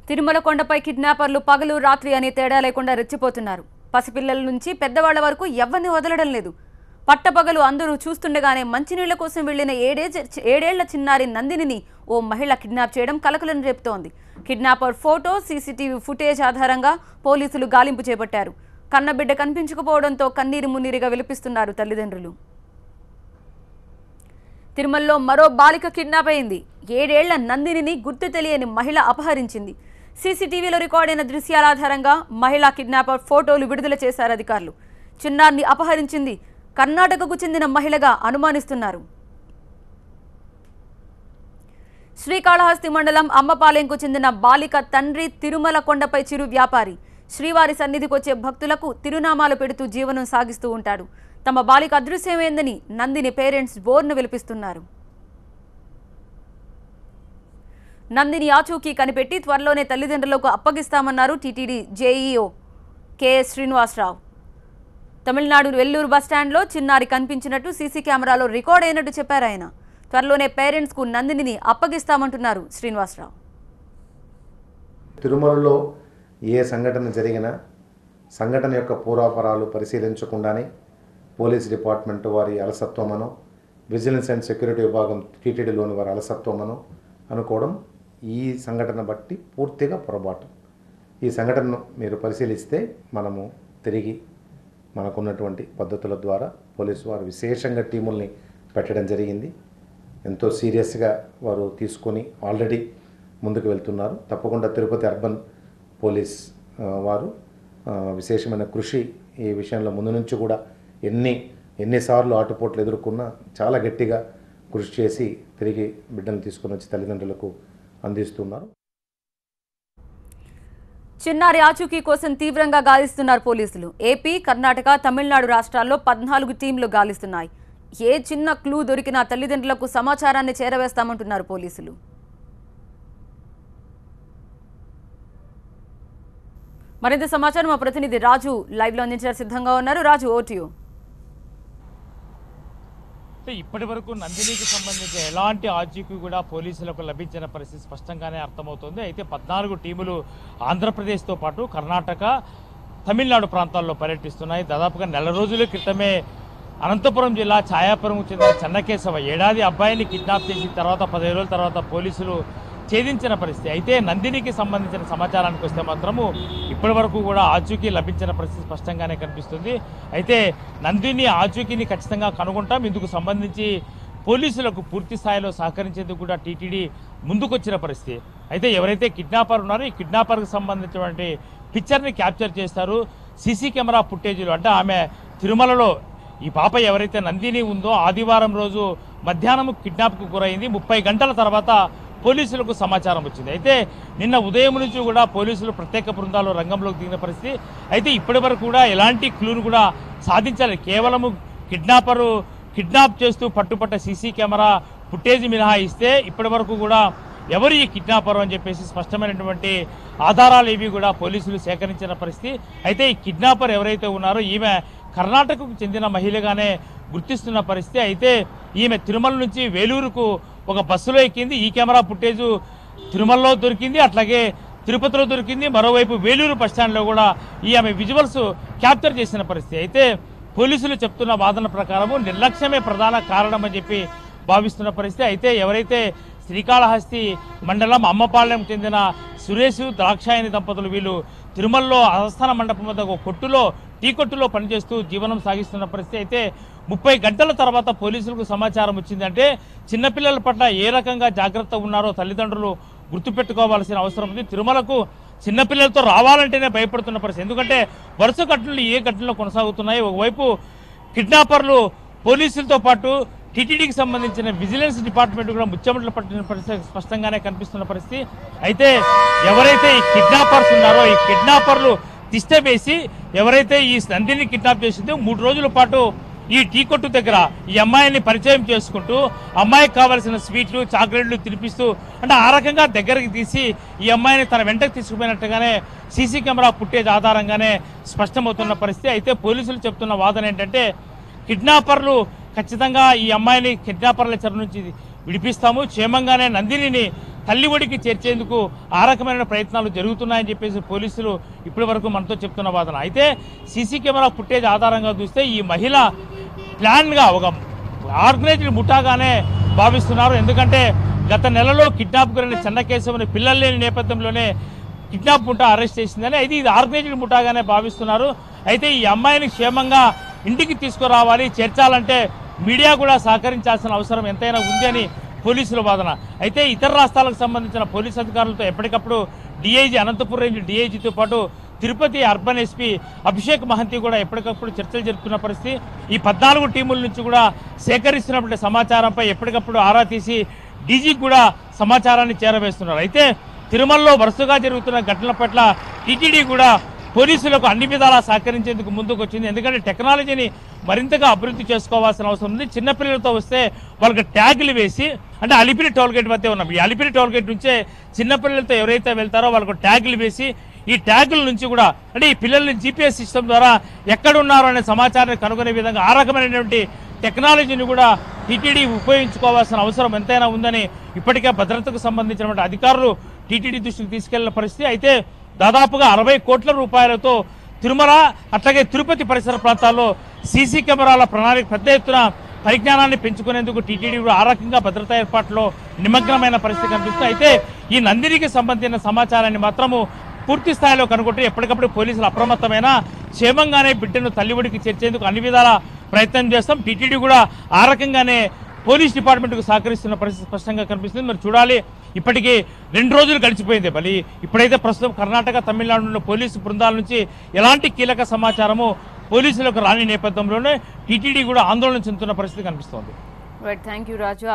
తిరుమల కొండపై కిడ్నాపర్లు పగలు రాత్రి అనే తేడా లేకుండా రెచ్చిపోతున్నారు. పసిపిల్లల నుంచి పెద్దవాళ్ల వరకు ఎవ్వరిని వదలడం లేదు. పట్టపగలు అందరూ చూస్తుండగానే మంచినీళ్ల కోసం వెళ్లిన ఏడేళ్ల చిన్నారి నందినిని ఓ మహిళ కిడ్నాప్ చేయడం కలకలం రేపుతోంది. కిడ్నాపర్ ఫోటో, సీసీటీవీ ఫుటేజ్ ఆధారంగా పోలీసులు గాలింపు చేపట్టారు. కన్నబిడ్డ కనిపించకపోవడంతో కన్నీరు మున్నీరుగా విలపిస్తున్నారు తల్లిదండ్రులు. తిరుమలలో మరో బాలిక కిడ్నాప్ అయింది. 7 ఏళ్ల నందినిని గుర్తు తెలియని మహిళ అపహరించింది. సీసీటీవీలో రికార్డైన దృశ్యాల ఆధారంగా మహిళా కిడ్నాపర్ ఫోటోలు విడుదల చేశారు అధికారులు. చిన్నారిని అపహరించింది కర్ణాటకకు చెందిన మహిళగా అనుమానిస్తున్నారు. శ్రీకాళహస్తి మండలం అమ్మపాలెంకు చెందిన బాలిక తండ్రి తిరుమల కొండపై చిరు వ్యాపారి. శ్రీవారి సన్నిధికి వచ్చే భక్తులకు తిరునామాలు పెడుతూ జీవనం సాగిస్తూ ఉంటాడు. తమ బాలిక అదృశ్యమైందని నందిని పేరెంట్స్ బోర్ను విలిపిస్తున్నారు. నందిని ఆచూకీ కనిపెట్టి త్వరలోనే తల్లిదండ్రులకు అప్పగిస్తామన్నారు TTD JEO KS Srinivasarao. Tamil Nadu Vellore బస్టాండ్లో చిన్నారి కనిపించినట్టు సీసీ కెమెరాలో రికార్డ్ అయినట్టు చెప్పారు ఆయన. త్వరలోనే పేరెంట్స్కు నందినిని అప్పగిస్తామంటున్నారు శ్రీనివాసరావు. తిరుమలలో ఏ సంఘటన జరిగినా సంఘటన యొక్క పూర్వాపరాలు పరిశీలించకుండానే పోలీస్ డిపార్ట్మెంట్ వారి అలసత్వమనో, విజిలెన్స్ అండ్ సెక్యూరిటీ విభాగం టీటీడీలోని వారి అలసత్వమనో అనుకోవడం ఈ సంఘటన బట్టి పూర్తిగా పొరపాటు. ఈ సంఘటనను మీరు పరిశీలిస్తే మనము తిరిగి మనకున్నటువంటి పద్ధతుల ద్వారా పోలీసు వారు విశేషంగా టీముల్ని పెట్టడం జరిగింది. ఎంతో సీరియస్గా వారు తీసుకొని ఆల్రెడీ ముందుకు వెళ్తున్నారు. తప్పకుండా తిరుపతి అర్బన్ పోలీస్ వారు విశేషమైన కృషి ఈ విషయంలో ముందు నుంచి కూడా ఎన్నిసార్లు ఆటుపోట్లు ఎదుర్కొన్నా చాలా గట్టిగా కృషి చేసి తిరిగి బిడ్డను తీసుకుని వచ్చి తల్లిదండ్రులకు అందిస్తున్నారు. చిన్నారి ఆచూకీ కోసం తీవ్రంగా గాలిస్తున్నారు పోలీసులు. ఏపీ, కర్ణాటక, తమిళనాడు రాష్ట్రాల్లో 14 టీంలు గాలిస్తున్నాయి. ఏ చిన్న క్లూ దొరికినా తల్లిదండ్రులకు సమాచారాన్ని చేరవేస్తామంటున్నారు పోలీసులు. మరింత సమాచారం మా ప్రతినిధి రాజు లైవ్ లో అందించడానికి సిద్ధంగా ఉన్నారు. రాజు, ఓటీయూ. ఇప్పటి వరకు నందినికి సంబంధించి ఎలాంటి ఆచూకీ కూడా పోలీసులకు లభించిన పరిస్థితి స్పష్టంగానే అర్థమవుతోంది. అయితే 14 టీములు ఆంధ్రప్రదేశ్తో పాటు కర్ణాటక, తమిళనాడు ప్రాంతాల్లో పర్యటిస్తున్నాయి. దాదాపుగా నెల రోజుల క్రితమే అనంతపురం జిల్లా ఛాయాపురంకు చెందిన చెన్నకేశవ ఏడాది అబ్బాయిని కిడ్నాప్ చేసిన తర్వాత 15 రోజుల తర్వాత పోలీసులు ఛేదించిన పరిస్థితి. అయితే నందినికి సంబంధించిన సమాచారానికి వస్తే మాత్రము ఇప్పటి వరకు కూడా ఆచూకీ లభించిన పరిస్థితి స్పష్టంగానే కనిపిస్తుంది. అయితే నందిని ఆచూకీని ఖచ్చితంగా కనుగొంటాం. ఇందుకు సంబంధించి పోలీసులకు పూర్తి స్థాయిలో సహకరించేందుకు కూడా టీటీడీ ముందుకొచ్చిన పరిస్థితి. అయితే ఎవరైతే కిడ్నాపర్ ఉన్నారో ఈ కిడ్నాపర్కి సంబంధించినటువంటి పిక్చర్ని క్యాప్చర్ చేస్తారు. సీసీ కెమెరా ఫుటేజీలు అంటే ఆమె తిరుమలలో ఈ పాప ఎవరైతే నందిని ఉందో ఆదివారం రోజు మధ్యాహ్నం కిడ్నాప్కు గురైంది. 30 గంటల తర్వాత పోలీసులకు సమాచారం వచ్చింది. అయితే నిన్న ఉదయం నుంచి కూడా పోలీసులు ప్రత్యేక బృందాలు రంగంలోకి దిగిన పరిస్థితి. అయితే ఇప్పటి వరకు కూడా ఎలాంటి క్లూను కూడా సాధించాలి. కేవలము కిడ్నాప్ చేస్తూ పట్టుపట్ట సీసీ కెమెరా ఫుటేజ్ మినహాయిస్తే ఇప్పటి వరకు కూడా ఎవరు ఈ కిడ్నాపర్ అని చెప్పేసి స్పష్టమైనటువంటి ఆధారాలు ఏవి కూడా పోలీసులు సేకరించిన పరిస్థితి. అయితే ఈ కిడ్నాపర్ ఎవరైతే ఉన్నారో ఈమె కర్ణాటకకు చెందిన మహిళగానే గుర్తిస్తున్న పరిస్థితి. అయితే ఈమె తిరుమల నుంచి వేలూరుకు ఒక బస్సులో ఎక్కింది. ఈ కెమెరా ఫుటేజ్ తిరుమలలో దొరికింది, అట్లాగే తిరుపతిలో దొరికింది. మరోవైపు వేలూరు బస్టాండ్లో కూడా ఈ ఆమె విజువల్స్ క్యాప్చర్ చేసిన పరిస్థితి. అయితే పోలీసులు చెప్తున్న వాదన ప్రకారము నిర్లక్ష్యమే ప్రధాన కారణం అని చెప్పి భావిస్తున్న పరిస్థితి. అయితే ఎవరైతే శ్రీకాళహస్తి మండలం అమ్మపాలెం చెందిన సురేష్, ద్రాక్షాయని దంపతులు వీళ్ళు తిరుమలలో ఆస్థాన మండపం వద్ద ఒక టీ కొట్టులో పనిచేస్తూ జీవనం సాగిస్తున్న పరిస్థితి. అయితే 30 గంటల తర్వాత పోలీసులకు సమాచారం వచ్చిందంటే చిన్నపిల్లల పట్ల ఏ రకంగా జాగ్రత్త ఉన్నారో తల్లిదండ్రులు గుర్తుపెట్టుకోవాల్సిన అవసరం ఉంది. తిరుమలకు చిన్నపిల్లలతో రావాలంటేనే భయపడుతున్న పరిస్థితి. ఎందుకంటే వరుస ఘటనలు ఏ ఘటనలో కొనసాగుతున్నాయి. ఒకవైపు కిడ్నాపర్లు పోలీసులతో పాటు టీటీడీకి సంబంధించిన విజిలెన్స్ డిపార్ట్మెంట్ కూడా ముచ్చెమటలు పట్టిన పరిస్థితి స్పష్టంగానే కనిపిస్తున్న పరిస్థితి. అయితే ఎవరైతే ఈ కిడ్నాపర్స్ ఉన్నారో ఈ కిడ్నాపర్లు తిష్ట వేసి ఎవరైతే ఈ నందిని కిడ్నాప్ చేసిందో 3 రోజుల పాటు ఈ టీ కొట్టు దగ్గర ఈ అమ్మాయిని పరిచయం చేసుకుంటూ అమ్మాయికి కావాల్సిన స్వీట్లు, చాక్లెట్లు తినిపిస్తూ అంటే ఆ రకంగా దగ్గరికి తీసి ఈ అమ్మాయిని తన వెంటకు తీసుకుపోయినట్టుగానే సీసీ కెమెరా ఫుటేజ్ ఆధారంగానే స్పష్టమవుతున్న పరిస్థితి. అయితే పోలీసులు చెప్తున్న వాదన ఏంటంటే కిడ్నాపర్లు ఖచ్చితంగా ఈ అమ్మాయిని కిడ్నాపర్ల చెర నుంచి విడిపిస్తాము, క్షేమంగానే నందినిని తల్లిఒడికి చేర్చేందుకు ఆ రకమైన ప్రయత్నాలు జరుగుతున్నాయని చెప్పేసి పోలీసులు ఇప్పటి వరకు మనతో చెప్తున్న వాదన. అయితే సీసీ కెమెరా ఫుటేజ్ ఆధారంగా చూస్తే ఈ మహిళ ప్లాన్గా ఒక ఆర్గనైజ్డ్ ముఠాగానే భావిస్తున్నారు. ఎందుకంటే గత నెలలో కిడ్నాప్ గురైన చెన్నకేశవని పిల్లలు లేని నేపథ్యంలోనే కిడ్నాప్ ముఠా అరెస్ట్ చేసిందని, అయితే ఇది ఆర్గనైజ్డ్ ముఠాగానే భావిస్తున్నారు. అయితే ఈ అమ్మాయిని క్షేమంగా ఇంటికి తీసుకురావాలి, చేర్చాలంటే మీడియా కూడా సహకరించాల్సిన అవసరం ఎంతైనా ఉంది అని పోలీసుల వాదన. అయితే ఇతర రాష్ట్రాలకు సంబంధించిన పోలీసు అధికారులతో ఎప్పటికప్పుడు డిఐజీ అనంతపురం రేంజ్ డిఐజీతో పాటు తిరుపతి అర్బన్ ఎస్పీ అభిషేక్ మహంతి కూడా ఎప్పటికప్పుడు చర్చలు జరుపుతున్న పరిస్థితి. ఈ 14 టీముల నుంచి కూడా సేకరిస్తున్నటువంటి సమాచారంపై ఎప్పటికప్పుడు ఆరా తీసి డీజీకి కూడా సమాచారాన్ని చేరవేస్తున్నారు. అయితే తిరుమలలో వరుసగా జరుగుతున్న ఘటనల పట్ల టీటీడీ కూడా పోలీసులకు అన్ని విధాలా సహకరించేందుకు ముందుకు వచ్చింది. ఎందుకంటే టెక్నాలజీని మరింతగా అభివృద్ధి చేసుకోవాల్సిన అవసరం ఉంది. చిన్నపిల్లలతో వస్తే వాళ్ళకి ట్యాగులు వేసి, అంటే అలిపిరి టోల్గేట్ మధ్య ఉన్నాం, ఈ అలిపిరి టోల్గేట్ నుంచే చిన్నపిల్లలతో ఎవరైతే వెళ్తారో వాళ్ళకు ట్యాగులు వేసి, ఈ ట్యాగుల నుంచి కూడా అంటే ఈ పిల్లల్ని జీపీఎస్ సిస్టమ్ ద్వారా ఎక్కడున్నారో అనే సమాచారాన్ని కనుగొనే విధంగా ఆ రకమైనటువంటి టెక్నాలజీని కూడా టీటీడీ ఉపయోగించుకోవాల్సిన అవసరం ఎంతైనా ఉందని ఇప్పటికే భద్రతకు సంబంధించినటువంటి అధికారులు టీటీడీ దృష్టికి తీసుకెళ్లిన పరిస్థితి. అయితే దాదాపుగా 60 కోట్ల రూపాయలతో తిరుమల అట్లాగే తిరుపతి పరిసర ప్రాంతాల్లో సీసీ కెమెరాల ప్రణాళిక పెద్ద ఎత్తున పరిజ్ఞానాన్ని పెంచుకునేందుకు టీటీడీ ఆ రకంగా భద్రతా ఏర్పాట్లో నిమగ్నమైన పరిస్థితి కనిపిస్తుంది. అయితే ఈ నందినికి సంబంధించిన సమాచారాన్ని మాత్రము పూర్తి స్థాయిలో కనుగొంటే ఎప్పటికప్పుడు పోలీసులు అప్రమత్తమైన క్షేమంగానే బిడ్డను తల్లిఒడికి చేర్చేందుకు అన్ని విధాల ప్రయత్నం చేస్తాం. టీటీడీ కూడా ఆ రకంగానే పోలీస్ డిపార్ట్మెంట్కు సహకరిస్తున్న పరిస్థితి స్పష్టంగా కనిపిస్తుంది. మరి చూడాలి. ఇప్పటికీ 2 రోజులు గడిచిపోయింది. మళ్ళీ ఇప్పుడైతే ప్రస్తుతం కర్ణాటక తమిళనాడులో పోలీసు బృందాల నుంచి ఎలాంటి కీలక సమాచారము పోలీసులకు రాని నేపథ్యంలోనే టీటీడీ కూడా ఆందోళన చెందుతున్న పరిస్థితి కనిపిస్తోంది. Right, thank you Raju.